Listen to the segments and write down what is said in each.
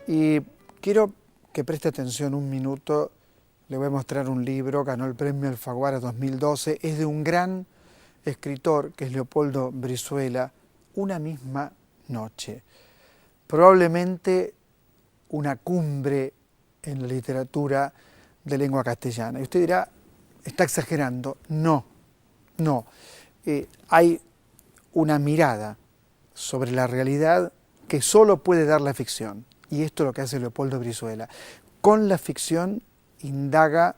Y quiero que preste atención un minuto. Le voy a mostrar un libro, ganó el premio Alfaguara 2012, es de un gran escritor que es Leopoldo Brizuela, Una misma noche. Probablemente una cumbre en la literatura de lengua castellana. Y usted dirá, ¿está exagerando? No, no. Hay una mirada sobre la realidad que solo puede dar la ficción. Y esto es lo que hace Leopoldo Brizuela. Con la ficción indaga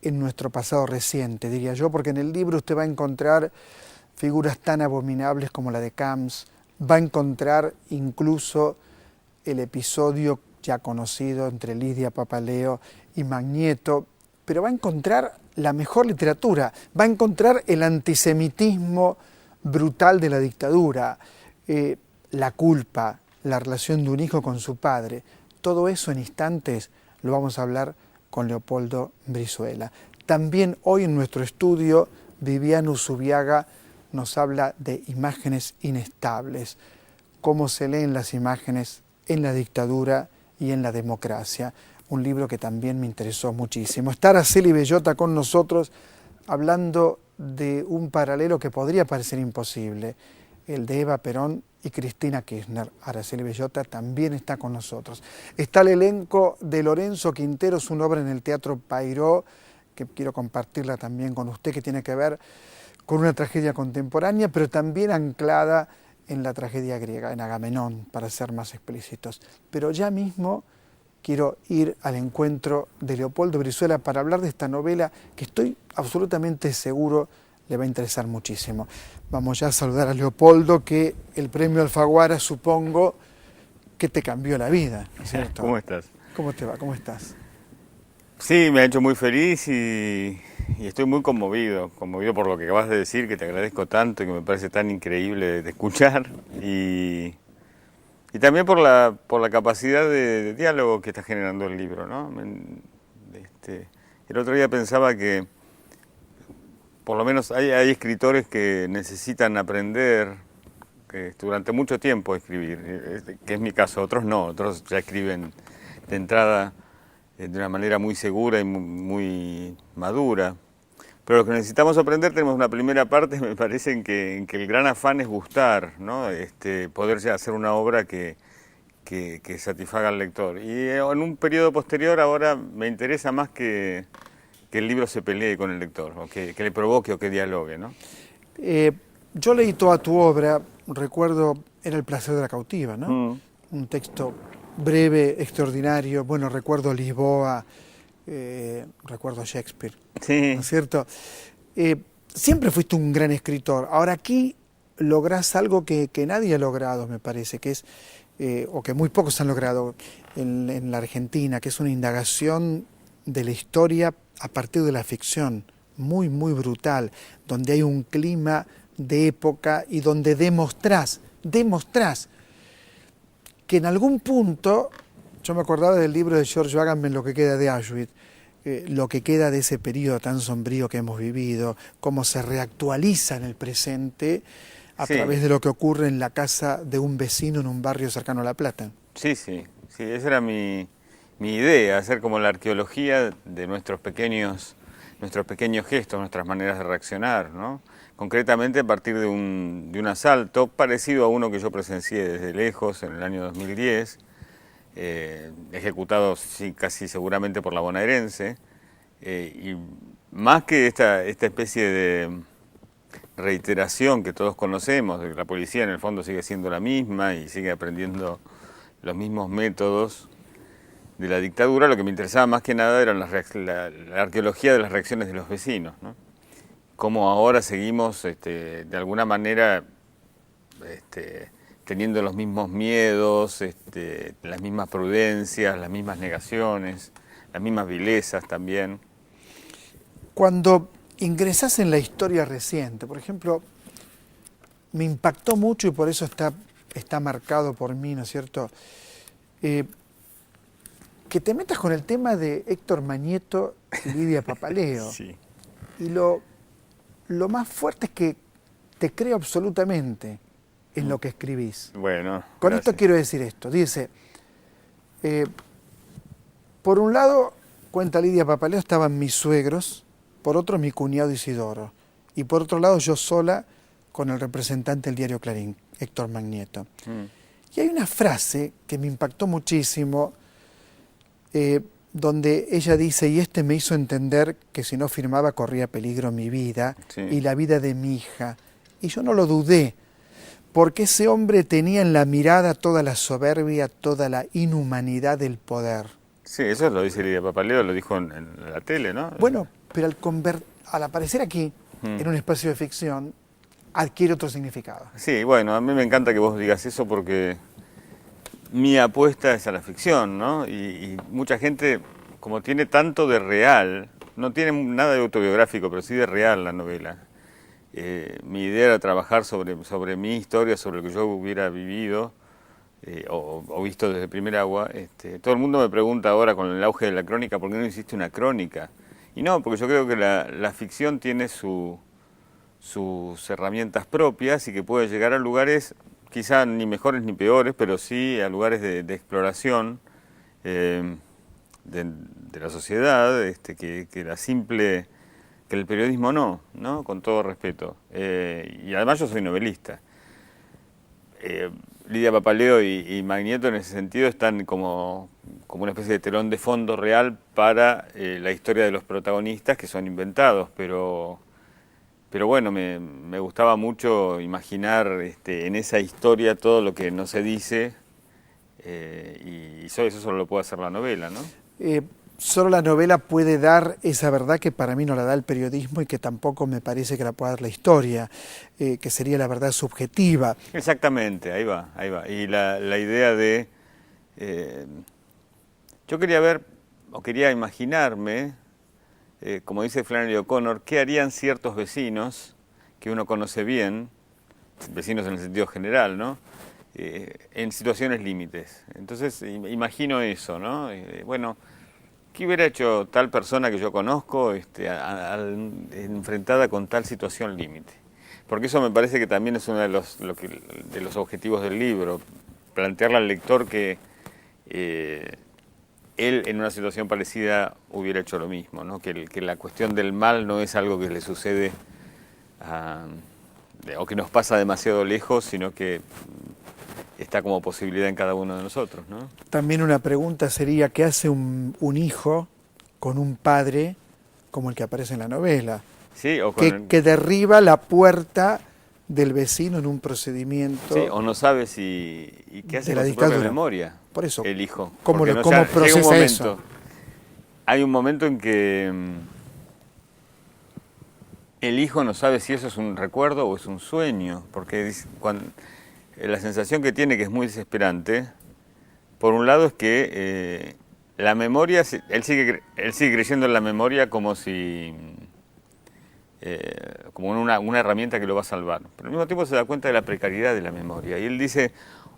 en nuestro pasado reciente, diría yo, porque en el libro usted va a encontrar figuras tan abominables como la de Camps, va a encontrar incluso el episodio ya conocido entre Lidia Papaleo y Magneto, pero va a encontrar la mejor literatura, va a encontrar el antisemitismo brutal de la dictadura, la culpa, la relación de un hijo con su padre. Todo eso en instantes lo vamos a hablar con Leopoldo Brizuela. También hoy en nuestro estudio Viviana Usubiaga nos habla de imágenes inestables, cómo se leen las imágenes en la dictadura y en la democracia. Un libro que también me interesó muchísimo. Está Araceli Bellota con nosotros hablando de un paralelo que podría parecer imposible, el de Eva Perón y Cristina Kirchner. Araceli Bellota también está con nosotros. Está el elenco de Lorenzo Quinteros, una obra en el Teatro Payró, que quiero compartirla también con usted, que tiene que ver con una tragedia contemporánea, pero también anclada en la tragedia griega, en Agamenón, para ser más explícitos. Pero ya mismo quiero ir al encuentro de Leopoldo Brizuela para hablar de esta novela que estoy absolutamente seguro le va a interesar muchísimo. Vamos ya a saludar a Leopoldo, que el premio Alfaguara supongo que te cambió la vida, ¿no es cierto? ¿Cómo estás? ¿Cómo te va? ¿Cómo estás? Sí, me ha hecho muy feliz y estoy muy conmovido por lo que acabas de decir, que te agradezco tanto y que me parece tan increíble de escuchar, y también por la capacidad de diálogo que está generando el libro, ¿no? El otro día pensaba que por lo menos hay escritores que necesitan aprender que durante mucho tiempo escribir, que es mi caso. Otros no, otros ya escriben de entrada de una manera muy segura y muy madura. Pero lo que necesitamos aprender, tenemos una primera parte, me parece, en que el gran afán es gustar, ¿no? Poder ya hacer una obra que satisfaga al lector. Y en un periodo posterior ahora me interesa más que el libro se pelee con el lector, o que le provoque o que dialogue, ¿no? Yo leí toda tu obra, recuerdo, era El placer de la cautiva, ¿no? Mm. Un texto breve, extraordinario. Bueno, recuerdo Lisboa, recuerdo Shakespeare, Sí. ¿no es cierto? Siempre fuiste un gran escritor. Ahora aquí lográs algo que nadie ha logrado, me parece, que es, o que muy pocos han logrado en la Argentina, que es una indagación de la historia a partir de la ficción, muy, muy brutal, donde hay un clima de época y donde demostrás que en algún punto, yo me acordaba del libro de George Agamben, Lo que queda de Auschwitz, lo que queda de ese periodo tan sombrío que hemos vivido, cómo se reactualiza en el presente a Sí. través de lo que ocurre en la casa de un vecino en un barrio cercano a La Plata. Sí, esa era mi idea, hacer como la arqueología de nuestros pequeños gestos, nuestras maneras de reaccionar, ¿no? Concretamente a partir de un asalto parecido a uno que yo presencié desde lejos en el año 2010, ejecutado casi seguramente por la bonaerense, y más que esta especie de reiteración que todos conocemos, de que la policía en el fondo sigue siendo la misma y sigue aprendiendo los mismos métodos de la dictadura, lo que me interesaba más que nada era la arqueología de las reacciones de los vecinos, ¿no? Cómo ahora seguimos de alguna manera teniendo los mismos miedos, las mismas prudencias, las mismas negaciones, las mismas vilezas también. Cuando ingresás en la historia reciente, por ejemplo, me impactó mucho y por eso está marcado por mí, ¿no es cierto? Que te metas con el tema de Héctor Magneto y Lidia Papaleo. Sí. Y lo más fuerte es que te creo absolutamente en lo que escribís. Bueno, Con gracias. esto quiero decir esto. Dice, Eh, por un lado, cuenta Lidia Papaleo, estaban mis suegros, por otro mi cuñado Isidoro, y por otro lado yo sola con el representante del diario Clarín, Héctor Magnieto. Y hay una frase que me impactó muchísimo, donde ella dice, y este me hizo entender que si no firmaba corría peligro mi vida y la vida de mi hija. Y yo no lo dudé, porque ese hombre tenía en la mirada toda la soberbia, toda la inhumanidad del poder. Sí, eso lo dice Lidia Papaleo, lo dijo en la tele, ¿no? Bueno, pero al aparecer aquí, en un espacio de ficción, adquiere otro significado. Sí, bueno, a mí me encanta que vos digas eso porque mi apuesta es a la ficción, ¿no? Y mucha gente, como tiene tanto de real, no tiene nada de autobiográfico, pero sí de real la novela. Mi idea era trabajar sobre mi historia, sobre lo que yo hubiera vivido o visto desde primer agua. Todo el mundo me pregunta ahora con el auge de la crónica, ¿por qué no hiciste una crónica? Y no, porque yo creo que la ficción tiene sus herramientas propias y que puede llegar a lugares quizá ni mejores ni peores, pero sí a lugares de exploración de la sociedad, que el periodismo no, con todo respeto. Y además yo soy novelista. Lidia Papaleo y Magnieto en ese sentido están como una especie de telón de fondo real para la historia de los protagonistas que son inventados, pero bueno, me gustaba mucho imaginar en esa historia todo lo que no se dice y eso solo lo puede hacer la novela, ¿no? Solo la novela puede dar esa verdad que para mí no la da el periodismo y que tampoco me parece que la pueda dar la historia, que sería la verdad subjetiva. Exactamente, ahí va. Y la idea de... yo quería ver, o quería imaginarme, como dice Flannery O'Connor, qué harían ciertos vecinos que uno conoce bien, vecinos en el sentido general, ¿no? En situaciones límites. Entonces imagino eso, ¿no? Bueno, ¿qué hubiera hecho tal persona que yo conozco enfrentada con tal situación límite? Porque eso me parece que también es uno de los objetivos del libro, plantearle al lector que él en una situación parecida hubiera hecho lo mismo, ¿no? Que la cuestión del mal no es algo que le sucede o que nos pasa demasiado lejos, sino que está como posibilidad en cada uno de nosotros, ¿no? También una pregunta sería, ¿qué hace un hijo con un padre como el que aparece en la novela? Sí, o que derriba la puerta del vecino en un procedimiento. Sí, o no sabe y qué hace con su propia memoria. Por eso, el hijo. ¿Cómo llega procesa un momento, eso? Hay un momento en que el hijo no sabe si eso es un recuerdo o es un sueño, porque la sensación que tiene, que es muy desesperante, por un lado es que la memoria, él sigue creyendo en la memoria como si... como una herramienta que lo va a salvar. Pero al mismo tiempo se da cuenta de la precariedad de la memoria. Y él dice,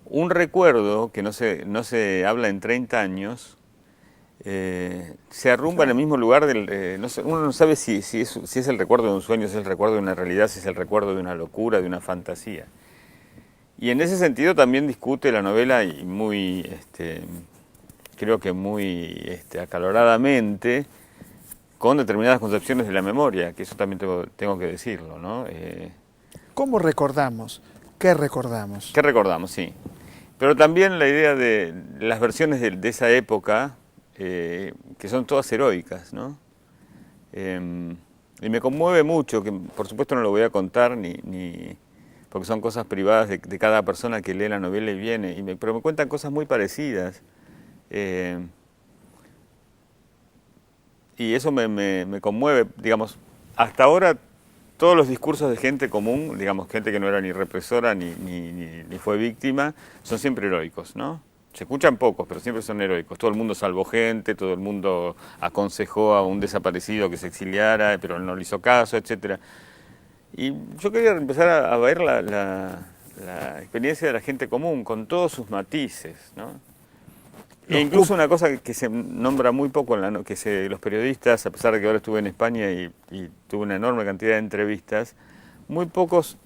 un recuerdo que no se habla en 30 años, se arrumba en el mismo lugar, uno no sabe si es el recuerdo de un sueño, si es el recuerdo de una realidad, si es el recuerdo de una locura, de una fantasía. Y en ese sentido también discute la novela y creo que muy acaloradamente, con determinadas concepciones de la memoria, que eso también tengo que decirlo, ¿no? ¿Cómo recordamos? ¿Qué recordamos? ¿Qué recordamos? Sí. Pero también la idea de las versiones de esa época, que son todas heroicas, ¿no? Y me conmueve mucho, que por supuesto no lo voy a contar, porque son cosas privadas de cada persona que lee la novela y viene, pero me cuentan cosas muy parecidas. Y eso me conmueve, digamos, hasta ahora todos los discursos de gente común, digamos, gente que no era ni represora ni fue víctima, son siempre heroicos, ¿no? Se escuchan pocos, pero siempre son heroicos. Todo el mundo salvó gente, todo el mundo aconsejó a un desaparecido que se exiliara, pero él no le hizo caso, etc. Y yo quería empezar a ver la experiencia de la gente común, con todos sus matices, ¿no? E incluso una cosa que se nombra muy poco, los periodistas, a pesar de que ahora estuve en España y tuve una enorme cantidad de entrevistas, muy pocos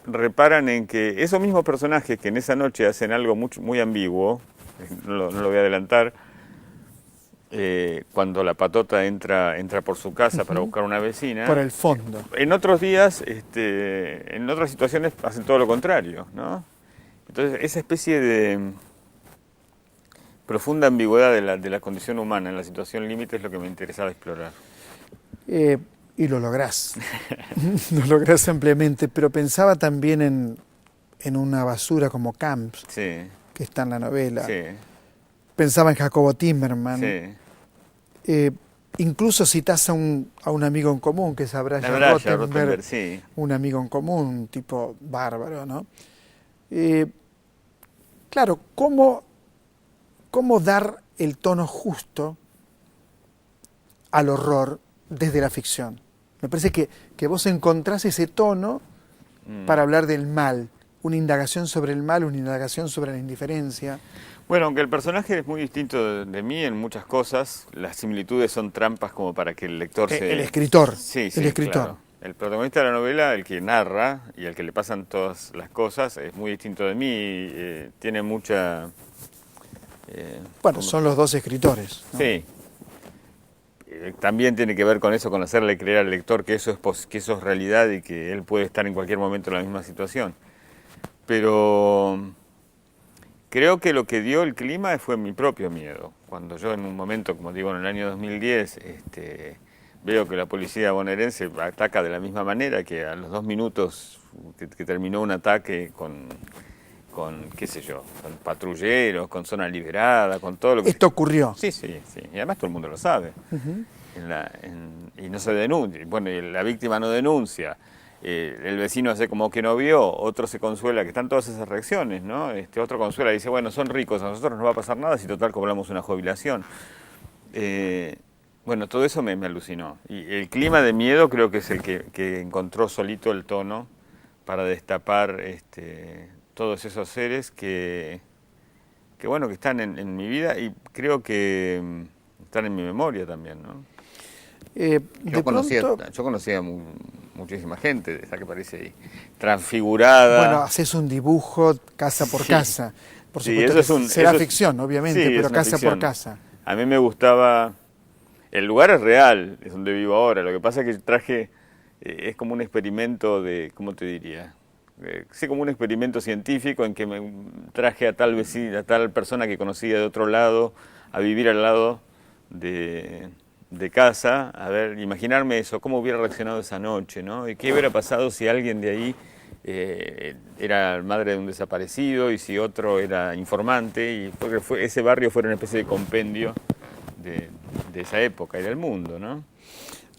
reparan en que esos mismos personajes que en esa noche hacen algo muy ambiguo, no lo voy a adelantar. Cuando la patota entra por su casa para buscar una vecina. Por el fondo. En otros días, en otras situaciones hacen todo lo contrario, ¿no? Entonces, esa especie de profunda ambigüedad de la condición humana en la situación límite es lo que me interesaba explorar. Y lo lográs. Lo lográs ampliamente, pero pensaba también en una basura como Camps, Sí, que está en la novela. sí, Pensaba en Jacobo Timerman. sí. Incluso citás a un amigo en común, que es Abraham Rottenberg, sí. un amigo en común, un tipo bárbaro, ¿no? Claro, ¿cómo dar el tono justo al horror desde la ficción? Me parece que vos encontrás ese tono para hablar del mal, una indagación sobre el mal, una indagación sobre la indiferencia. Bueno, aunque el personaje es muy distinto de mí en muchas cosas, las similitudes son trampas como para que el lector se... El escritor. Sí, el escritor. Claro. El protagonista de la novela, el que narra y al que le pasan todas las cosas, es muy distinto de mí, tiene mucha... bueno, son los dos escritores, ¿no? Sí. También tiene que ver con eso, con hacerle creer al lector que eso es realidad y que él puede estar en cualquier momento en la misma situación. Pero creo que lo que dio el clima fue mi propio miedo. Cuando yo en un momento, como digo, en el año 2010, veo que la policía bonaerense ataca de la misma manera, que a los 2 minutos que terminó un ataque con qué sé yo, con patrulleros, con zona liberada, con todo lo que... Esto ocurrió. Sí. Y además todo el mundo lo sabe. Y no se denuncia. Bueno, y la víctima no denuncia. El vecino hace como que no vio, otro se consuela, que están todas esas reacciones, ¿no? Otro consuela y dice, bueno, son ricos, a nosotros no va a pasar nada si total cobramos una jubilación. Bueno, todo eso me alucinó. Y el clima de miedo creo que es el que encontró solito el tono para destapar todos esos seres que bueno, que están en mi vida y creo que están en mi memoria también, ¿no? Yo conocía muchísima gente, de esa que parece ahí, transfigurada. Bueno, haces un dibujo casa por casa. Por supuesto que será ficción, obviamente, pero casa por casa. A mí me gustaba... El lugar es real, es donde vivo ahora. Lo que pasa es que traje... es como un experimento de... ¿Cómo te diría? Sí, como un experimento científico en que me traje a tal vecina, a tal persona que conocía de otro lado, a vivir al lado de casa, a ver, imaginarme eso, cómo hubiera reaccionado esa noche, ¿no? Y qué hubiera pasado si alguien de ahí era madre de un desaparecido y si otro era informante, y porque ese barrio fue una especie de compendio de esa época y del mundo, ¿no?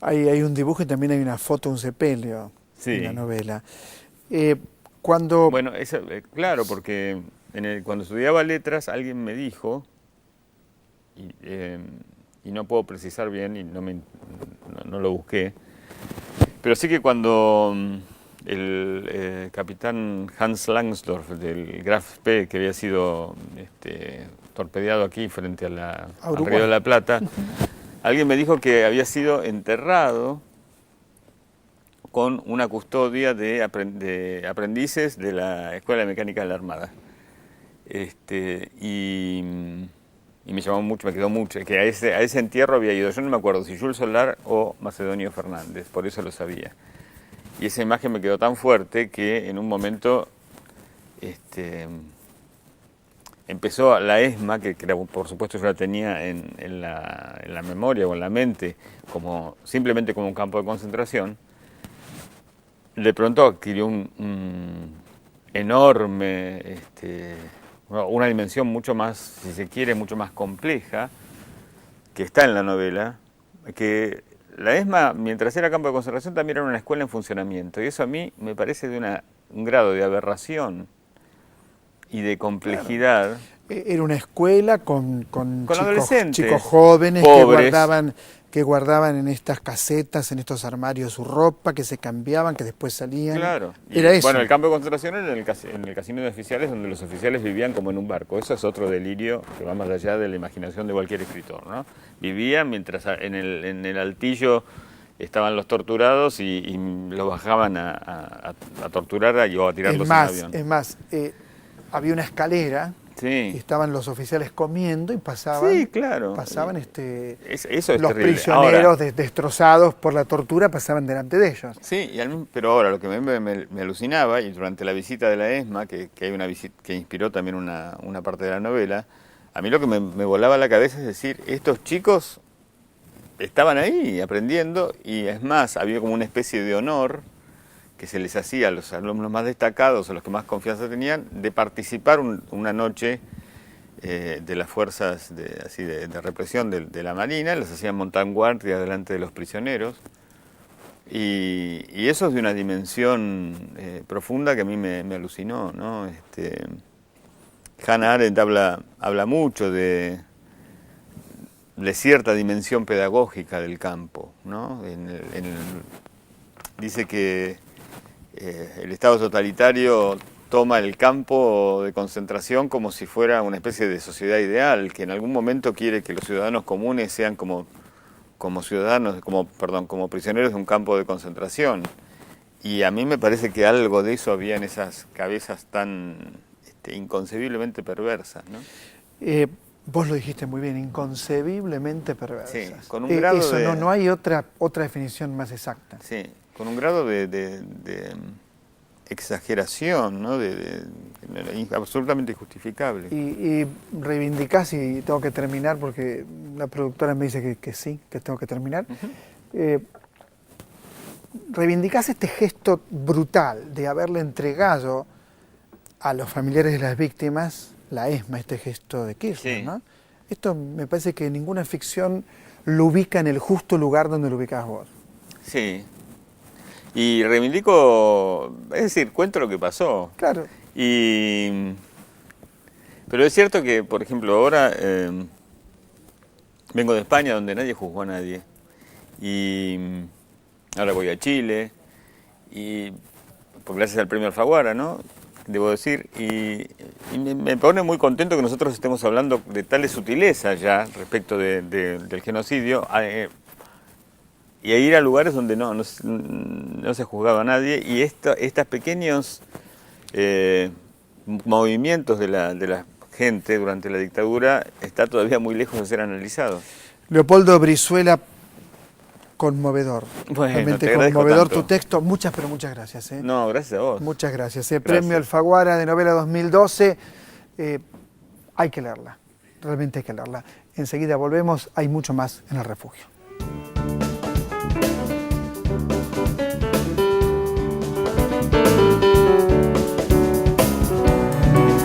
Hay un dibujo y también hay una foto, un sepelio en la novela. Bueno, claro, porque cuando estudiaba letras alguien me dijo, y no puedo precisar bien y no lo busqué, pero sí que cuando el capitán Hans Langsdorff del Graf Spee, que había sido torpedeado aquí frente al Río de la Plata, alguien me dijo que había sido enterrado con una custodia de aprendices de la Escuela de Mecánica de la Armada. Y me llamó mucho, me quedó mucho, que a ese entierro había ido, yo no me acuerdo si Jules Solar o Macedonio Fernández, por eso lo sabía. Y esa imagen me quedó tan fuerte que en un momento empezó la ESMA, que por supuesto yo la tenía en la memoria o en la mente, simplemente como un campo de concentración. De pronto adquirió un enorme, una dimensión mucho más, si se quiere, mucho más compleja, que está en la novela, que la ESMA, mientras era campo de concentración, también era una escuela en funcionamiento, y eso a mí me parece de un grado de aberración y de complejidad. Claro. Era una escuela con chicos jóvenes que guardaban en estas casetas, en estos armarios su ropa, que se cambiaban, que después salían. Claro. Era eso. Bueno, el campo de concentración era en el casino de oficiales, donde los oficiales vivían como en un barco. Eso es otro delirio que va más allá de la imaginación de cualquier escritor, ¿no? Vivían mientras en el altillo estaban los torturados y los bajaban a torturar o a tirarlos en avión. Es más, había una escalera y Sí, estaban los oficiales comiendo y pasaban, sí, claro. pasaban Eso es los terrible. prisioneros Ahora, destrozados por la tortura, pasaban delante de ellos. sí, pero ahora lo que me alucinaba, y durante la visita de la ESMA, que hay una visita que inspiró también una parte de la novela, a mí lo que me volaba la cabeza es decir, estos chicos estaban ahí aprendiendo, y es más, había como una especie de honor que se les hacía a los alumnos más destacados, a los que más confianza tenían, de participar una noche de las fuerzas de represión de la Marina, les hacían montar guardia delante de los prisioneros, y eso es de una dimensión profunda que a mí me alucinó, ¿no? Hannah Arendt habla mucho de cierta dimensión pedagógica del campo, ¿no? Dice que el Estado totalitario toma el campo de concentración como si fuera una especie de sociedad ideal, que en algún momento quiere que los ciudadanos comunes sean como prisioneros de un campo de concentración. Y a mí me parece que algo de eso había en esas cabezas tan inconcebiblemente perversas, ¿no? Vos lo dijiste muy bien, inconcebiblemente perversas. Sí, con un grado eso, de... no hay otra definición más exacta. Sí, con un grado de exageración, ¿no? Absolutamente injustificable. Y reivindicás, y tengo que terminar porque la productora me dice que sí, que tengo que terminar. Reivindicás este gesto brutal de haberle entregado a los familiares de las víctimas la ESMA, este gesto de Kirchner, Sí. ¿no? Esto me parece que ninguna ficción lo ubica en el justo lugar donde lo ubicás vos. Sí. Y reivindico, es decir, cuento lo que pasó. Claro. Pero es cierto que, por ejemplo, ahora vengo de España, donde nadie juzgó a nadie. Y ahora voy a Chile, pues gracias al premio Alfaguara, ¿no? Debo decir, y me pone muy contento que nosotros estemos hablando de tales sutilezas ya respecto del genocidio, y a ir a lugares donde no se juzgaba a nadie, y estos pequeños movimientos de la gente durante la dictadura está todavía muy lejos de ser analizado. Leopoldo Brizuela, conmovedor. Bueno, realmente te agradezco conmovedor tanto. tu texto. Muchas, pero muchas gracias. No, gracias a vos. Muchas gracias. Gracias. Premio Alfaguara de novela 2012. Hay que leerla. Realmente hay que leerla. Enseguida volvemos. Hay mucho más en El Refugio.